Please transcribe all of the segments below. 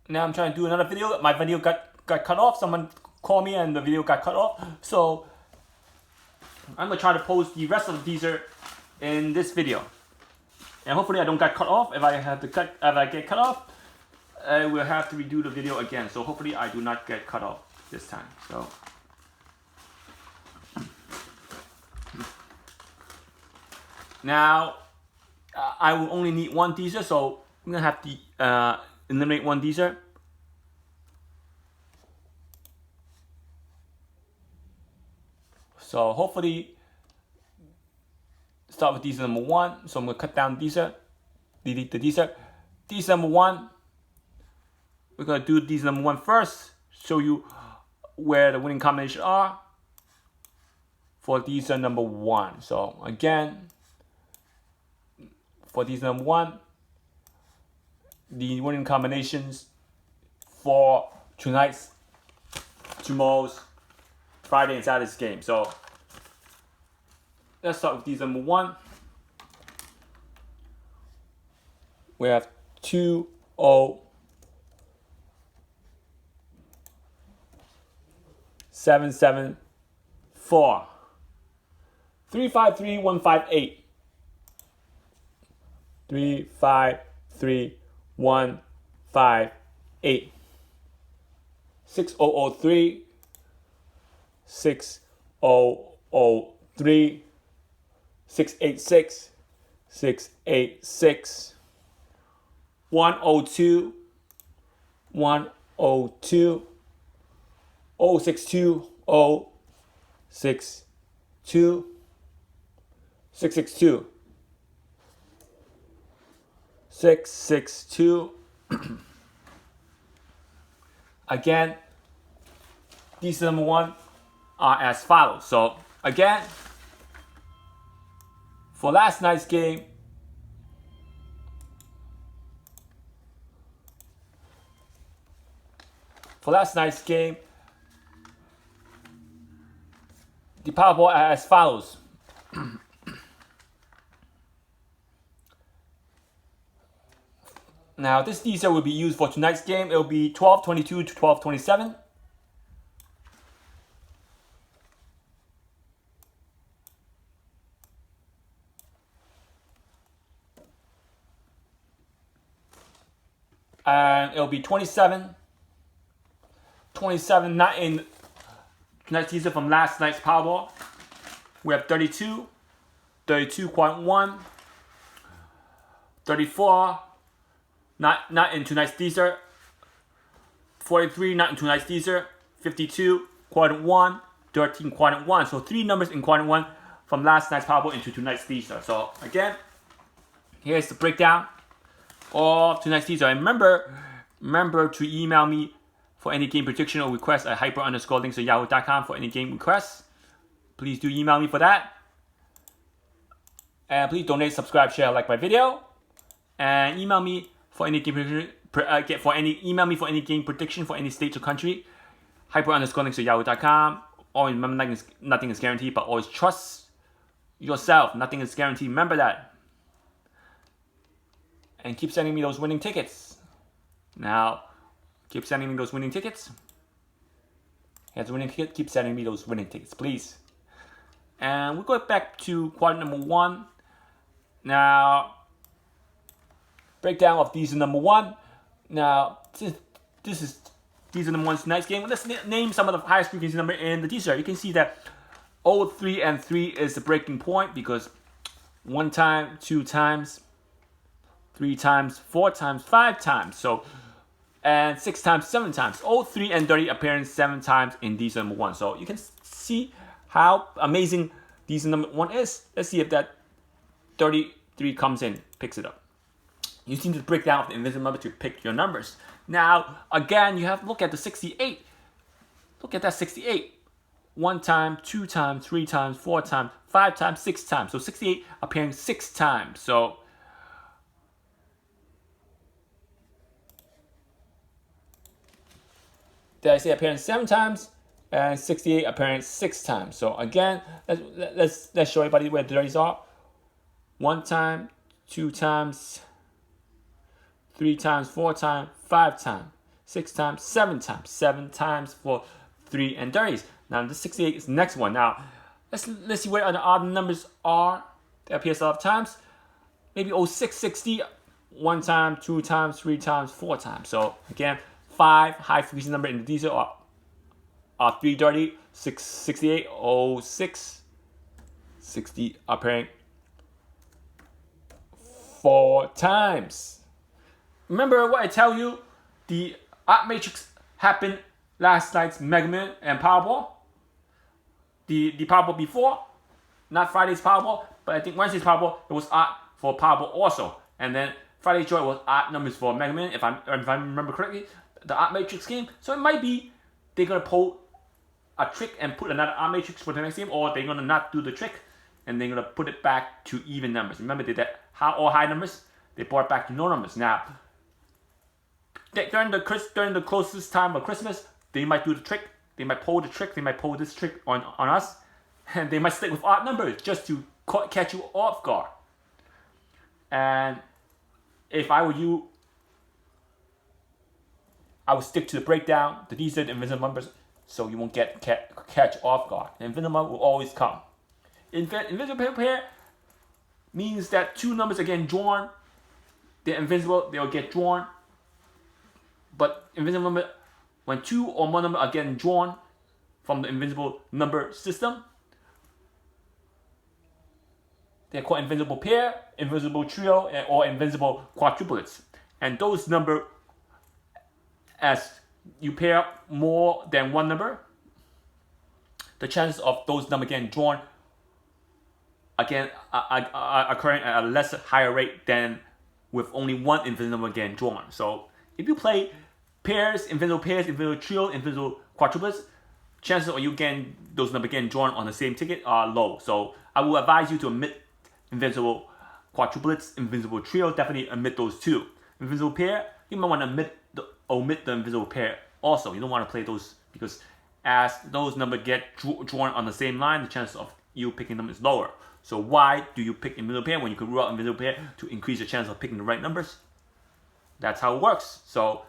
Now I'm trying to do another video. My video got cut off. Someone called me and the video got cut off. So I'm gonna try to post the rest of the teaser in this video. And hopefully I don't get cut off. If I get cut off, I will have to redo the video again. So hopefully I do not get cut off this time. So now I will only need one teaser, so I'm gonna have to eliminate one teaser. So hopefully start with teaser number 1. So I'm gonna cut down teaser, delete the teaser. Teaser number 1. We're gonna do teaser number 1 first. Show you where the winning combinations are for teaser number 1. So again, for teaser number 1, the winning combinations for tomorrow's, Friday and Saturday's game. So let's start with teaser number 1. We have 2, 0, 7, 7, 4, 3, 5, 3, 1, 5, 8. 3, 5, 3, 1, 5, 8. 6, 0, 0, 3. 6, 0, 0, 3. 6, 8, 6. 6, 8, 6. 1, 0, 2. 1, 0, 2. 0, 6, 2. 0, 6, 2. 6, 6, 2. 6, 6, 2. Again, these number 1 are as follows. So again, for last night's game, the Powerball are as follows. Now, this teaser will be used for tonight's game. It will be 12-22 to 12-27. And it'll be 27, not in tonight's teaser from last night's Powerball. We have 32, 32.1, 34, not in tonight's teaser, 43, not in tonight's teaser, 52, Quadrant 1, 13, Quadrant 1. So 3 numbers in Quadrant 1 from last night's Powerball into tonight's teaser. So again, here's the breakdown of tonight's teaser. And remember to email me for any game prediction or request at hyper_links@yahoo.com for any game requests. Please do email me for that. And please donate, subscribe, share, like my video. And email me for any game prediction, email me for any game prediction for any state or country. hyper_links@yahoo.com. Always remember, nothing is guaranteed, but always trust yourself. Nothing is guaranteed. Remember that. And keep sending me those winning tickets. Now, keep sending me those winning tickets. Here's a winning ticket. Keep sending me those winning tickets, please. And we'll go back to quadrant number 1. Now, breakdown of teaser number 1. Now, this is teaser number 1's tonight's game. Let's name some of the highest frequency number in the teaser. You can see that 0, 3, and 3 is the breaking point because 1 time, 2 times, 3 times, 4 times, 5 times. So, and 6 times, 7 times. 0, 3, and 30 appearing 7 times in teaser number 1. So you can see how amazing teaser number 1 is. Let's see if that 33 comes in, picks it up. You need to break down the Invincible number to pick your numbers. Now, again, you have to look at the 68. Look at that 68. 1 time, 2 times, 3 times, 4 times, 5 times, 6 times. So 68 appearing 6 times. So did I say appearing 7 times? And 68 appearing 6 times. So again, let's show everybody where the 30s are. 1 time, 2 times, 3 times, 4 times, 5 times, 6 times, 7 times, 7 times for 3 and 30s. Now the 68 is the next one. Now let's see where the odd numbers are. That appears a lot of times. Maybe 0660, 1 time, 2 times, 3 times, 4 times. So again, 5 high frequency number in the Dster are 330, 668, 06, 60 appearing 4 times. Remember what I tell you? The odd matrix happened last night's Mega Man and Powerball. The Powerball before, not Friday's Powerball, but I think Wednesday's Powerball, it was odd for Powerball also. And then Friday's Joy was odd numbers for Mega Man, if I remember correctly, the odd matrix game. So it might be they're going to pull a trick and put another odd matrix for the next game, or they're going to not do the trick and they're going to put it back to even numbers. Remember, they did all high numbers, they brought it back to no numbers. Now, during the closest time of Christmas, they might do the trick, they might pull the trick, they might pull this trick on us, and they might stick with odd numbers just to catch you off guard. And if I were you, I would stick to the breakdown, the Dster, the Invincible numbers, so you won't catch off guard. The Invincible will always come. Invincible pair means that 2 numbers are getting drawn. They're Invincible, they'll get drawn. But Invincible number, when 2 or more numbers are getting drawn from the Invincible number system, they're called Invincible pair, Invincible trio, or Invincible quadruplets. And those numbers, as you pair up more than one number, the chances of those numbers getting drawn again are occurring at a less higher rate than with only one Invincible getting drawn. So if you play pairs, Invincible trio, Invincible quadruplets, chances of you getting those numbers getting drawn on the same ticket are low. So I will advise you to omit Invincible quadruplets, Invincible trio, definitely omit those 2. Invincible pair, you might want to omit the Invincible pair also. You don't want to play those because as those numbers get drawn on the same line, the chance of you picking them is lower. So why do you pick Invincible pair when you could rule out Invincible pair to increase your chance of picking the right numbers? That's how it works. So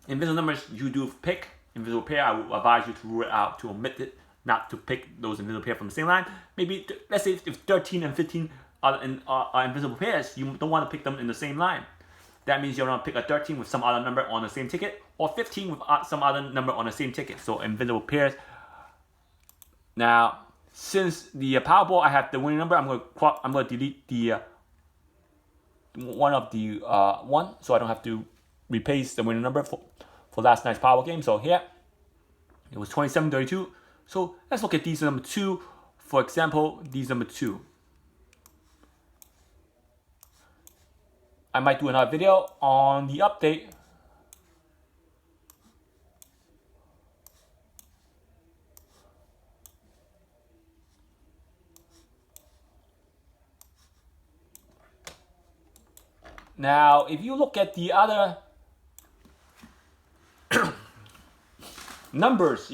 Invincible numbers you do pick. Invincible pair, I will advise you to rule it out, to omit it, not to pick those Invincible pair from the same line. Maybe, let's say if 13 and 15 are Invincible pairs, you don't want to pick them in the same line. That means you want to pick a 13 with some other number on the same ticket, or 15 with some other number on the same ticket. So Invincible pairs. Now, since the Powerball I have the winning number, I'm going to delete the one of the one, so I don't have to replace the winning number for last night's Powerball game. So here it was 27-32. So let's look at these number 2. For example, these number 2. I might do another video on the update. Now, if you look at the other numbers,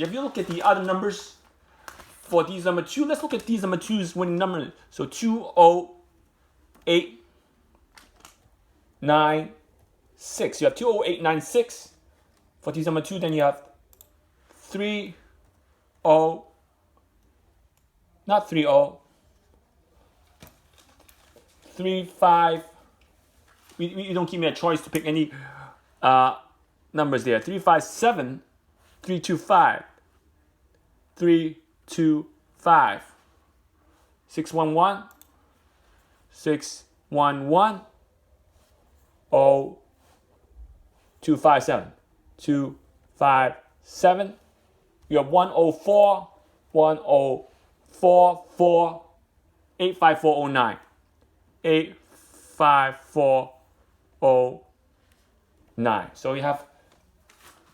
for these number 2, let's look at these number 2's winning numbers. So 20896. You have 20896 for these number 2. Then you have 30, not 30, 35. You don't give me a choice to pick any numbers there. 357, 325, 325, 611, 611, 257, 257. You have 104, 104, 85409, 85409. So you have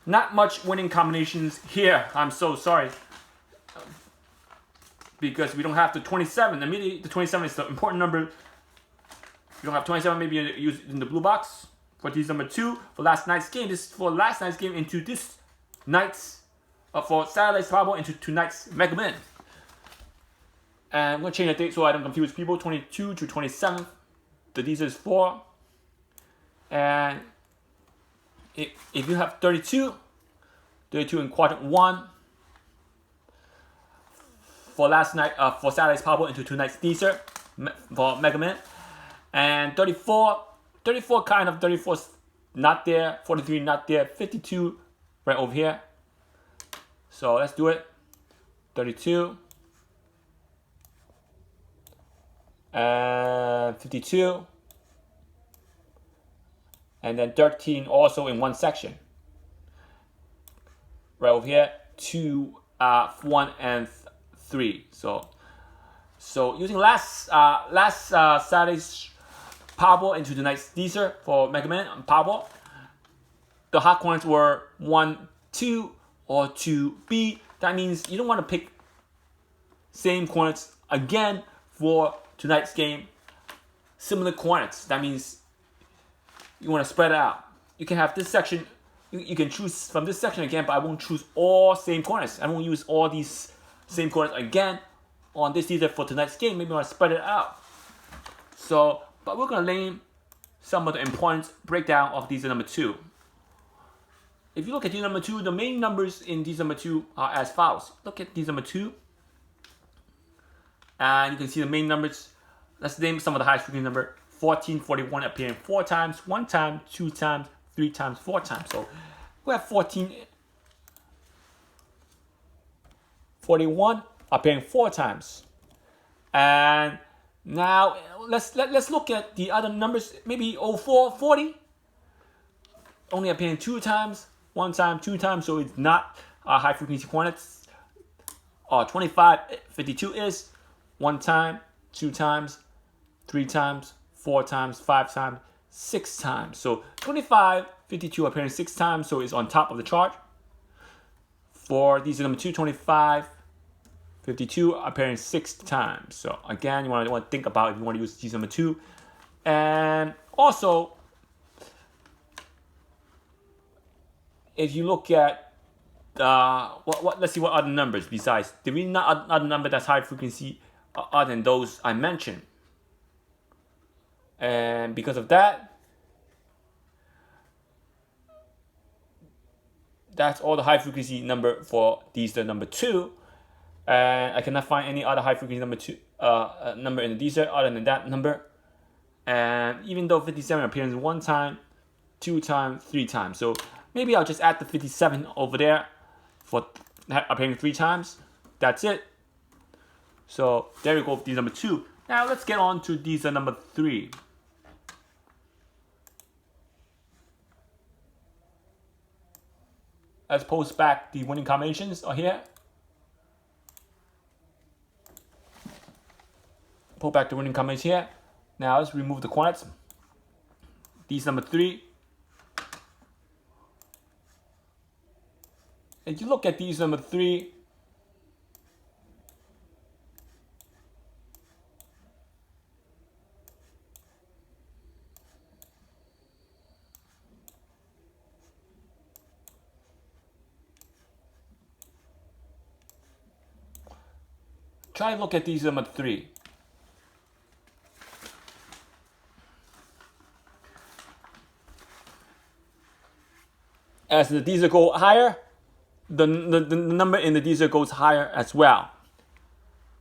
not much winning combinations here. I'm so sorry, because we don't have the 27. Immediately, the 27 is the important number. You don't have 27, maybe you use it in the blue box. For these number 2, for last night's game. This is for last night's game into this night's, for Saturday's Powerball into tonight's Mega Man. And I'm going to change the date so I don't confuse people. 22 to 27th. The Dster is 4. And if you have 32 in quadrant 1 for last night, for Saturday's Powerball into tonight's Dster for Mega Man, and 34 kind of 34 not there, 43 not there, 52 right over here. So let's do it. 32 and 52, and then 13 also in one section right over here. 2, 1, and 3. So using last Saturday's Powerball into tonight's Dster for Mega Man and Powerball, the hot corners were 1, 2, or 2B. That means you don't want to pick same corners again for tonight's game. Similar corners. That means you want to spread it out. You can have this section. You can choose from this section again, but I won't choose all same corners. I won't use all these same corners again on this Dster for tonight's game. Maybe I want to spread it out. So, but we're going to name some of the important breakdown of Dster number 2. If you look at Dster number 2, the main numbers in Dster number 2 are as follows. Look at Dster number 2, and you can see the main numbers. Let's name some of the highest frequency number. 14, 41 appearing 4 times, 1 time, 2 times, 3 times, 4 times. So we have 14, 41 appearing 4 times. And now let's look at the other numbers. Maybe 04, 40 only appearing 2 times, 1 time, 2 times. So it's not high frequency quantities. 25, 52 is 1 time, 2 times, 3 times, 4 times, 5 times, 6 times. So 25, 52 appearing 6 times, so it's on top of the chart. For Dster number 2, 25, 52 appearing 6 times. So again, you want to think about if you want to use Dster number 2. And also, if you look at let's see what other numbers besides. There is not other number that's high frequency other than those I mentioned. And because of that, that's all the high frequency number for Dster number 2. And I cannot find any other high frequency number 2 number in the Dster other than that number. And even though 57 appears 1 time, 2 times, 3 times. So maybe I'll just add the 57 over there for appearing 3 times. That's it. So there we go with Dster number 2. Now let's get on to Dster number 3. Let's post back the winning combinations are here. Pull back the winning combinations here. Now let's remove the quantits. Dster number 3. If you look at Dster number 3, try and look at Dster number 3. As the Dster go higher, the number in the Dster goes higher as well.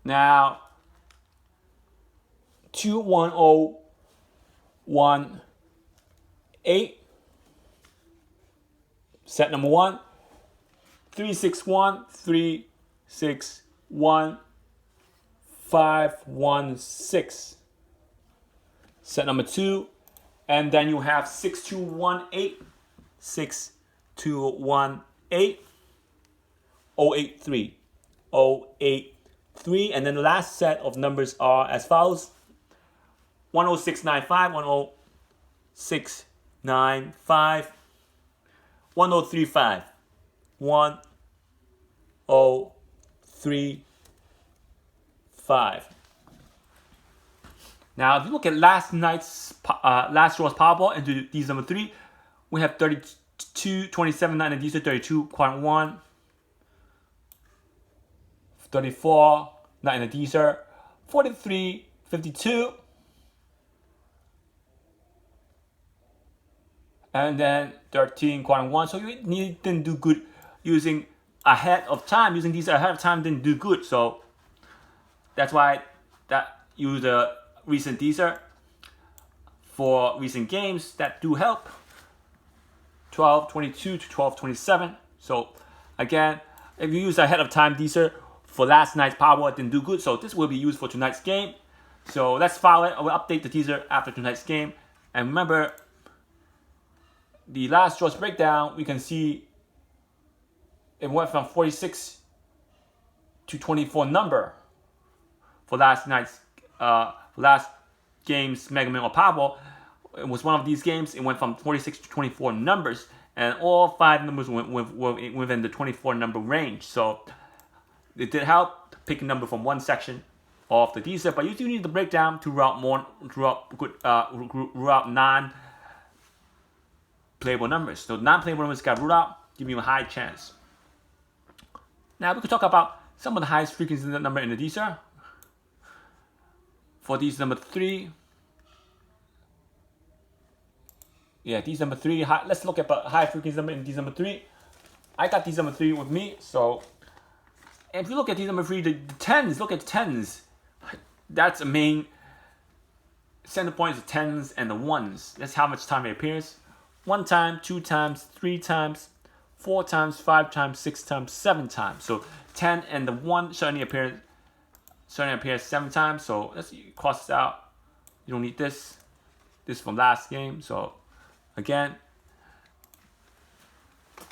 Now, 21018, set number 1. 361, 361, 516, set number 2. And then you have 6218, 6218, 083, 083. And then the last set of numbers are as follows: 10695, 10695, 1035, 1035. Now, if you look at last night's last draw's Powerball into Dster number 3, we have 32, 27, 9 in Dster, 32, quadrant 1, 34, 9 in the Dster, 43, 52, and then 13 quadrant 1. So you didn't do good using ahead of time. Using these ahead of time didn't do good. So that's why that use the recent Dster for recent games that do help. 1222 to 1227. So again, if you use ahead of time Dster for last night's Powerball, it didn't do good. So this will be used for tonight's game. So let's file it. I will update the Dster after tonight's game. And remember, the last draws breakdown, we can see it went from 46 to 24 number for last night's last game's Mega Man or Powerball. It was one of these games. It went from 46 to 24 numbers, and all 5 numbers were within the 24 number range. So it did help pick a number from one section of the Dster, but you do need the breakdown to route non-playable numbers. So non-playable numbers got ruled out, giving you a high chance. Now we could talk about some of the highest frequency number in the Dster. For these number 3. Yeah, these number 3. Let's look at the high frequency number in these number 3. I got these number 3 with me. So if you look at these number 3, the 10s, look at the 10s. That's a main center point is the 10s and the 1s. That's how much time it appears. 1 time, 2 times, 3 times, 4 times, 5 times, 6 times, 7 times. So 10 and the 1 certainly appears 7 times. So let's cross this out. You don't need this. This is from last game. So again,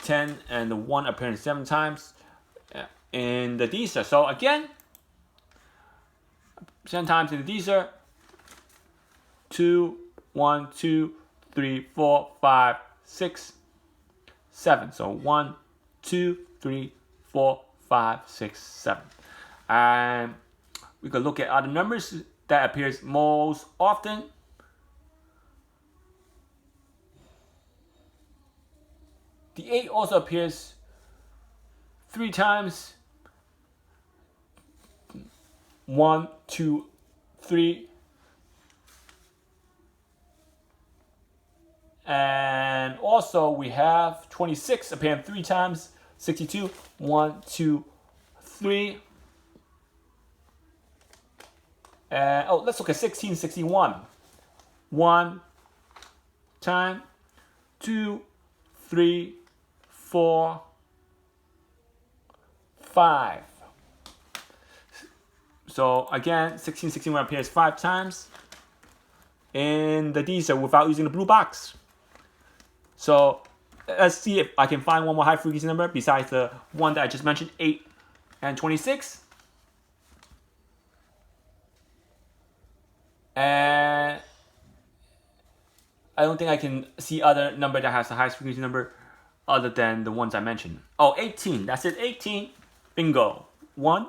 10 and the 1 appearing 7 times in the Dster. So again, 7 times in the Dster. 2, 1, 2, 3, 4, 5, 6, 7. So 1, 2, 3, 4, 5, 6, 7. And we could look at other numbers that appears most often. The 8 also appears 3 times. 1, 2, 3. And also we have 26 appearing 3 times. 62. 1, 2, 3. And let's look at 1661. 1 time, 2, 3, 4, 5. So again, 1661 appears 5 times in the Dster without using the blue box. So let's see if I can find one more high frequency number besides the one that I just mentioned, 8 and 26. And I don't think I can see other number that has the highest frequency number other than the ones I mentioned. Oh, 18. That's it. 18. Bingo. 1,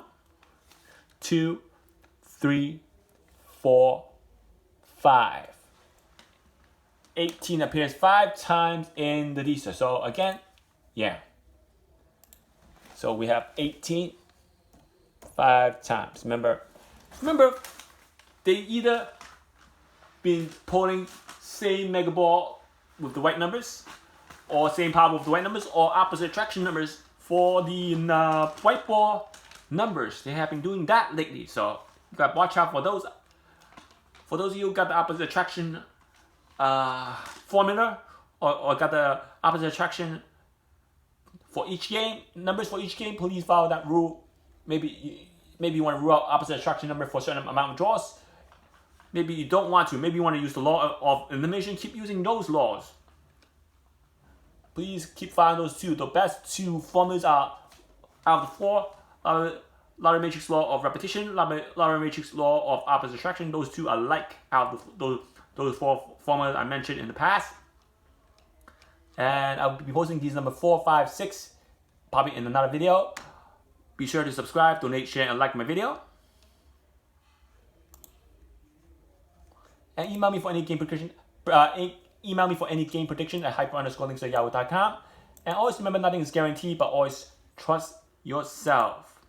2, 3, 4, 5. 18 appears 5 times in the Dster. So again, yeah. So we have 18 5 times. Remember, they either been pulling same Mega Ball with the white numbers, or same Powerball with the white numbers, or opposite attraction numbers for the white ball numbers. They have been doing that lately, so you got to watch out for those. For those of you who got the opposite attraction formula, or got the opposite attraction for each game, numbers for each game, please follow that rule. Maybe you want to rule out opposite attraction number for a certain amount of draws. Maybe you don't want to. Maybe you want to use the law of elimination. Keep using those laws. Please keep following those two. The best 2 formulas are out of the 4. Lottery matrix law of repetition, lottery matrix law of opposite attraction. Those 2 are like out of those 4 formulas I mentioned in the past. And I'll be posting these number 4, 5, 6 probably in another video. Be sure to subscribe, donate, share, and like my video. And email me for any game prediction. Email me for any game prediction at hyper_links@yahoo.com. And always remember, nothing is guaranteed, but always trust yourself.